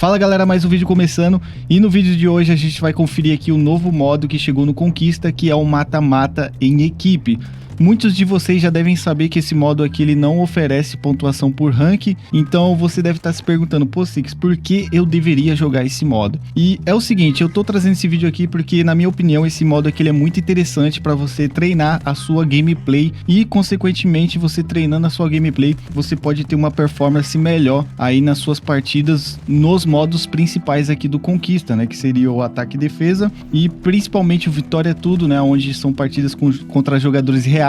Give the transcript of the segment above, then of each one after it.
Fala galera, mais um vídeo começando e no vídeo de hoje a gente vai conferir aqui o novo modo que chegou no Conquista, que é o mata-mata em equipe. Muitos de vocês já devem saber que esse modo aqui ele não oferece pontuação por rank, então você deve estar se perguntando, pô Six, por que eu deveria jogar esse modo? E é o seguinte, eu tô trazendo esse vídeo aqui porque na minha opinião esse modo aqui ele é muito interessante para você treinar a sua gameplay e consequentemente você treinando a sua gameplay, você pode ter uma performance melhor aí nas suas partidas nos modos principais aqui do Conquista, né, que seria o ataque e defesa e principalmente o Vitória é Tudo, né, onde são partidas contra jogadores reais.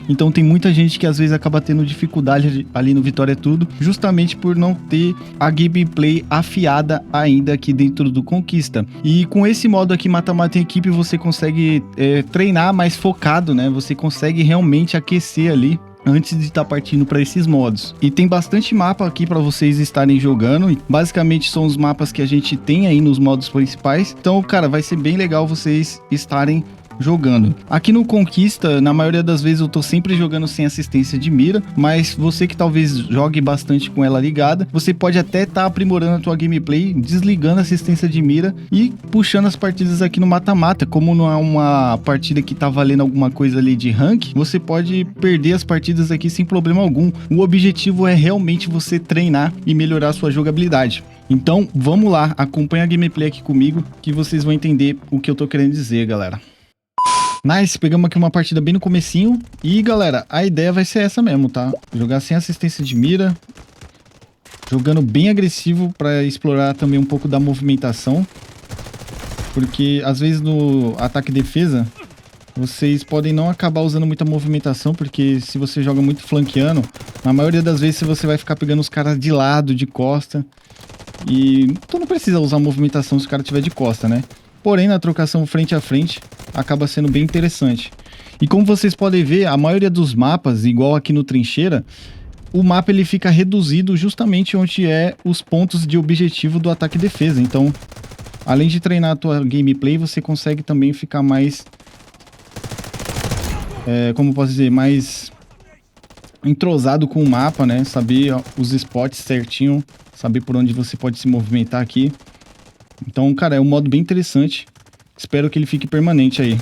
Então tem muita gente que às vezes acaba tendo dificuldade ali no Vitória é Tudo, justamente por não ter a gameplay afiada ainda aqui dentro do Conquista. E com esse modo aqui mata-mata em equipe você consegue treinar mais focado, né? Você consegue realmente aquecer ali antes de estar partindo para esses modos. E tem bastante mapa aqui para vocês estarem jogando. Basicamente são os mapas que a gente tem aí nos modos principais. Então, cara, vai ser bem legal vocês estarem jogando. Aqui no Conquista, na maioria das vezes eu tô sempre jogando sem assistência de mira, mas você que talvez jogue bastante com ela ligada, você pode até estar aprimorando a tua gameplay, desligando a assistência de mira e puxando as partidas aqui no mata-mata. Como não é uma partida que tá valendo alguma coisa ali de rank, você pode perder as partidas aqui sem problema algum. O objetivo é realmente você treinar e melhorar a sua jogabilidade. Então, vamos lá, acompanha a gameplay aqui comigo que vocês vão entender o que eu tô querendo dizer, galera. Nice, pegamos aqui uma partida bem no comecinho. E galera, a ideia vai ser essa mesmo, tá? Jogar sem assistência de mira, jogando bem agressivo para explorar também um pouco da movimentação. Porque às vezes no ataque e defesa vocês podem não acabar usando muita movimentação, porque se você joga muito flanqueando, na maioria das vezes você vai ficar pegando os caras de lado, de costa. E tu não precisa usar movimentação se o cara tiver de costa, né? Porém, na trocação frente a frente, acaba sendo bem interessante. E como vocês podem ver, a maioria dos mapas, igual aqui no Trincheira, o mapa ele fica reduzido justamente onde é os pontos de objetivo do ataque e defesa. Então, além de treinar a tua gameplay, você consegue também ficar mais... como posso dizer? Mais entrosado com o mapa, né? Saber os spots certinho, saber por onde você pode se movimentar aqui. Então, cara, é um modo bem interessante. Espero que ele fique permanente aí.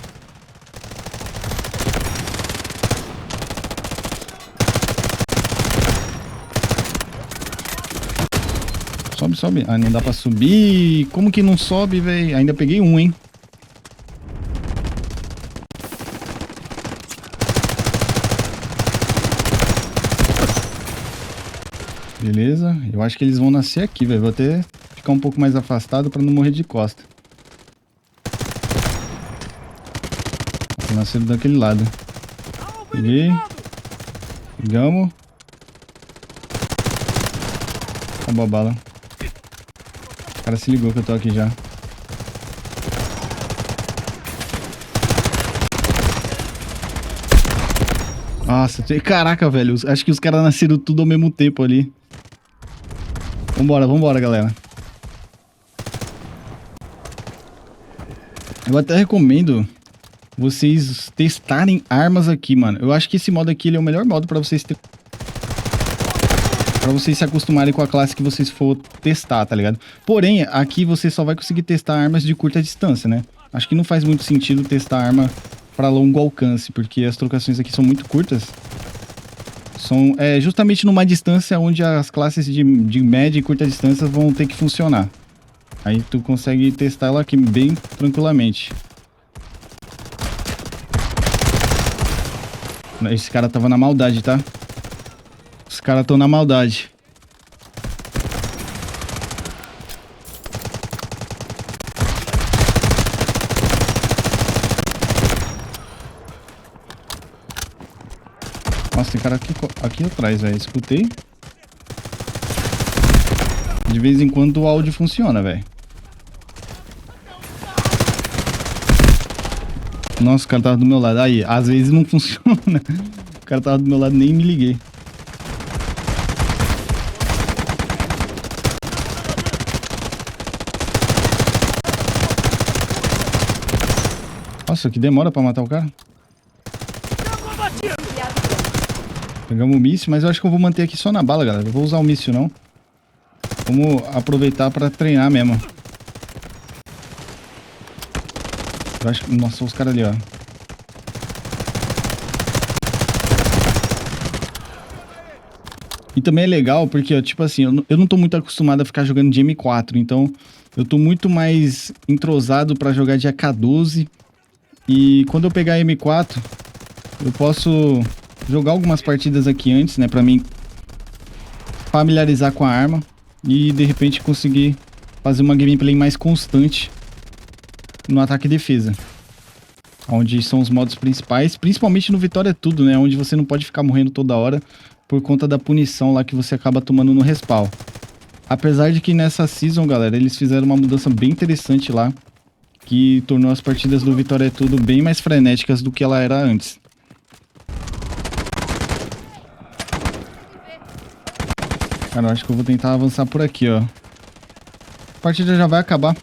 Sobe, sobe. Ah, não dá pra subir. Como que não sobe, velho? Ainda peguei um, hein? Beleza. Eu acho que eles vão nascer aqui, velho. Vou até ficar um pouco mais afastado pra não morrer de costa. Nasceram daquele lado. Peguei. Pegamos. Acabou a bala. O cara se ligou que eu tô aqui já. Nossa, caraca, velho. Acho que os caras nasceram tudo ao mesmo tempo ali. Vambora, vambora, galera. Eu até recomendo vocês testarem armas aqui, mano. Eu acho que esse modo aqui ele é o melhor modo pra vocês se acostumarem com a classe que vocês for testar, tá ligado? Porém, aqui você só vai conseguir testar armas de curta distância, né? Acho que não faz muito sentido testar arma pra longo alcance, porque as trocações aqui são muito curtas. São justamente numa distância onde as classes de média e curta distância vão ter que funcionar. Aí tu consegue testar ela aqui bem tranquilamente. Esse cara tava na maldade, tá? Os caras estão na maldade. Nossa, tem cara aqui atrás, velho. Escutei. De vez em quando o áudio funciona, velho. Nossa, o cara tava do meu lado. Aí, às vezes não funciona. O cara tava do meu lado, nem me liguei. Nossa, que demora pra matar o cara. Pegamos o míssil, mas eu acho que eu vou manter aqui só na bala, galera. Eu vou usar o míssil, não. Vamos aproveitar pra treinar mesmo. Eu acho que... Nossa, os caras ali, ó. E também é legal porque, ó, tipo assim, eu não tô muito acostumado a ficar jogando de M4. Então, eu tô muito mais entrosado pra jogar de AK-12. E quando eu pegar M4, eu posso jogar algumas partidas aqui antes, né? Pra mim familiarizar com a arma. E, de repente, conseguir fazer uma gameplay mais constante no ataque e defesa. Onde são os modos principais, principalmente no Vitória é Tudo, né? Onde você não pode ficar morrendo toda hora por conta da punição lá que você acaba tomando no respawn. Apesar de que nessa season, galera, eles fizeram uma mudança bem interessante lá, que tornou as partidas do Vitória é Tudo bem mais frenéticas do que ela era antes. Cara, eu acho que eu vou tentar avançar por aqui, ó. A partida já vai acabar.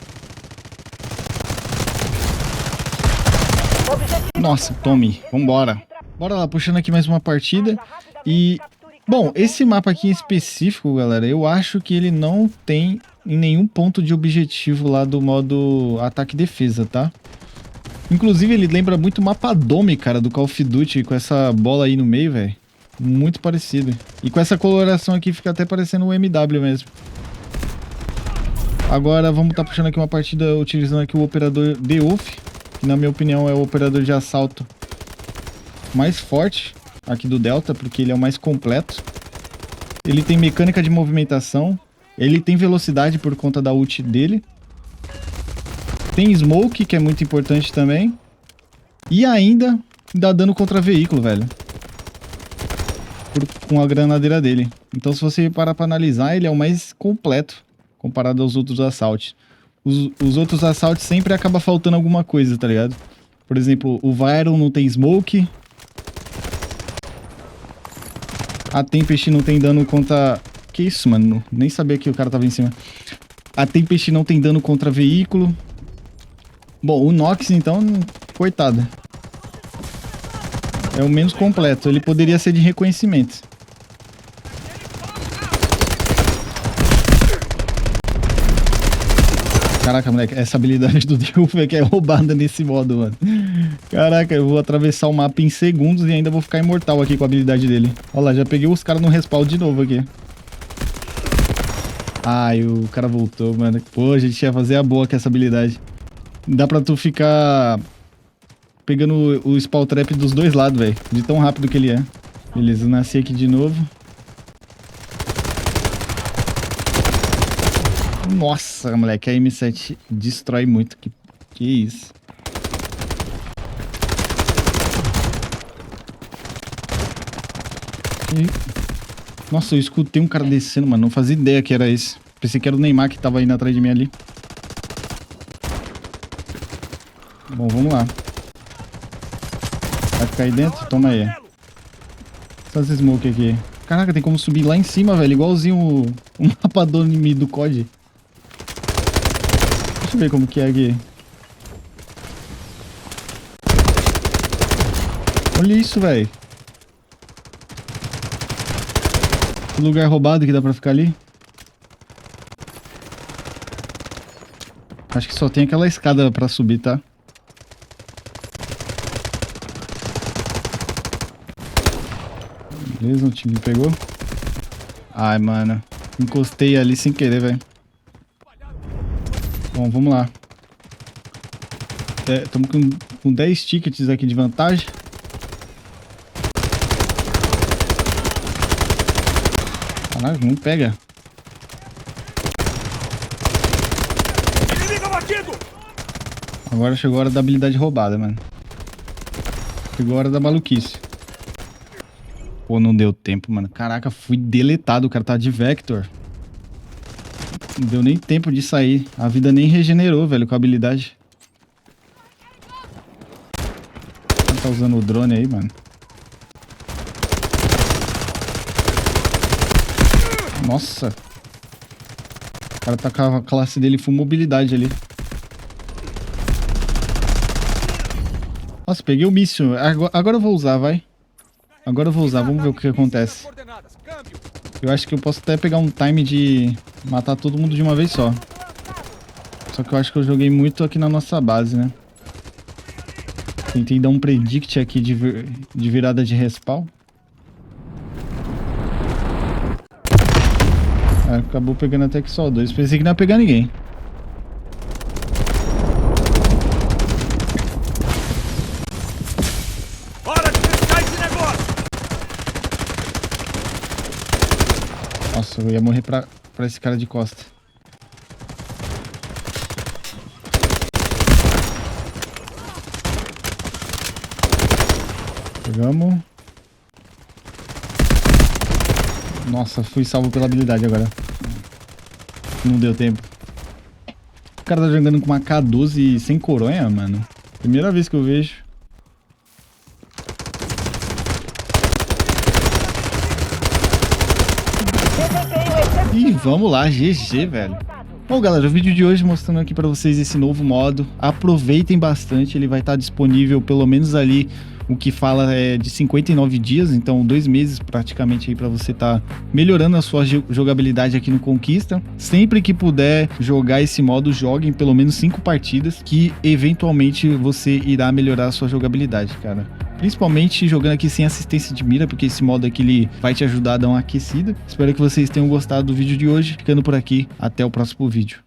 Nossa, tome. Vambora. Bora lá, puxando aqui mais uma partida. E, bom, esse mapa aqui em específico, galera, eu acho que ele não tem em nenhum ponto de objetivo lá do modo ataque e defesa, tá? Inclusive, ele lembra muito o mapa Dome, cara, do Call of Duty, com essa bola aí no meio, velho. Muito parecido. E com essa coloração aqui fica até parecendo um MW mesmo. Agora vamos estar puxando aqui uma partida utilizando aqui o operador Deuf, que na minha opinião é o operador de assalto mais forte aqui do Delta, porque ele é o mais completo. Ele tem mecânica de movimentação, ele tem velocidade por conta da ult dele. Tem smoke, que é muito importante também. E ainda dá dano contra veículo, velho. Com a granadeira dele. Então se você parar pra analisar, ele é o mais completo comparado aos outros assaltos. Os outros assaltos sempre acaba faltando alguma coisa, tá ligado? Por exemplo, o Vyron não tem smoke. A Tempest não tem dano contra... Que isso, mano? Nem sabia que o cara tava em cima. A Tempest não tem dano contra veículo. Bom, o Nox, então, coitado. É o menos completo. Ele poderia ser de reconhecimento. Caraca, moleque, essa habilidade do Deuf é que é roubada nesse modo, mano. Caraca, eu vou atravessar o mapa em segundos e ainda vou ficar imortal aqui com a habilidade dele. Olha lá, já peguei os caras no respawn de novo aqui. Ai, o cara voltou, mano. Pô, a gente ia fazer a boa com essa habilidade. Dá pra tu ficar pegando o spawn trap dos dois lados, velho. De tão rápido que ele é. Beleza, eu nasci aqui de novo. Nossa, moleque, a M7 destrói muito. Que isso? Nossa, eu escutei um cara descendo, mano. Não fazia ideia que era esse. Pensei que era o Neymar que tava indo atrás de mim ali. Bom, vamos lá. Vai ficar aí dentro? Toma aí. Só esse smoke aqui. Caraca, tem como subir lá em cima, velho. Igualzinho o mapa do inimigo do COD. Deixa eu ver como que é aqui. Olha isso, velho. Que lugar roubado que dá pra ficar ali. Acho que só tem aquela escada pra subir, tá? Beleza, o time pegou. Ai, mano. Encostei ali sem querer, velho. Bom, vamos lá. Estamos com 10 tickets aqui de vantagem. Caralho, não pega. Agora chegou a hora da habilidade roubada, mano. Chegou a hora da maluquice. Pô, não deu tempo, mano. Caraca, fui deletado. O cara tá de Vector. Não deu nem tempo de sair. A vida nem regenerou, velho, com a habilidade. O cara tá usando o drone aí, mano. Nossa. O cara tá com a classe dele full mobilidade ali. Nossa, peguei o míssil. Agora eu vou usar, vai. Agora eu vou usar. Vamos ver o que acontece. Eu acho que eu posso até pegar um time de matar todo mundo de uma vez só. Só que eu acho que eu joguei muito aqui na nossa base, né? Tentei dar um predict aqui de virada de respawn. Acabou pegando até que só dois. Pensei que não ia pegar ninguém. Bora despejar esse negócio! Nossa, eu ia morrer pra esse cara de costa. Pegamos. Nossa, fui salvo pela habilidade agora. Não deu tempo. O cara tá jogando com uma K12 sem coronha, mano. Primeira vez que eu vejo. E vamos lá, GG, velho. Bom, galera, o vídeo de hoje mostrando aqui pra vocês esse novo modo. Aproveitem bastante, ele vai estar disponível pelo menos ali, o que fala é de 59 dias, então 2 meses praticamente aí pra você estar melhorando a sua jogabilidade aqui no Conquista. Sempre que puder jogar esse modo, joguem pelo menos 5 partidas, que eventualmente você irá melhorar a sua jogabilidade, cara. Principalmente jogando aqui sem assistência de mira, porque esse modo aqui ele vai te ajudar a dar uma aquecida. Espero que vocês tenham gostado do vídeo de hoje. Ficando por aqui, até o próximo vídeo.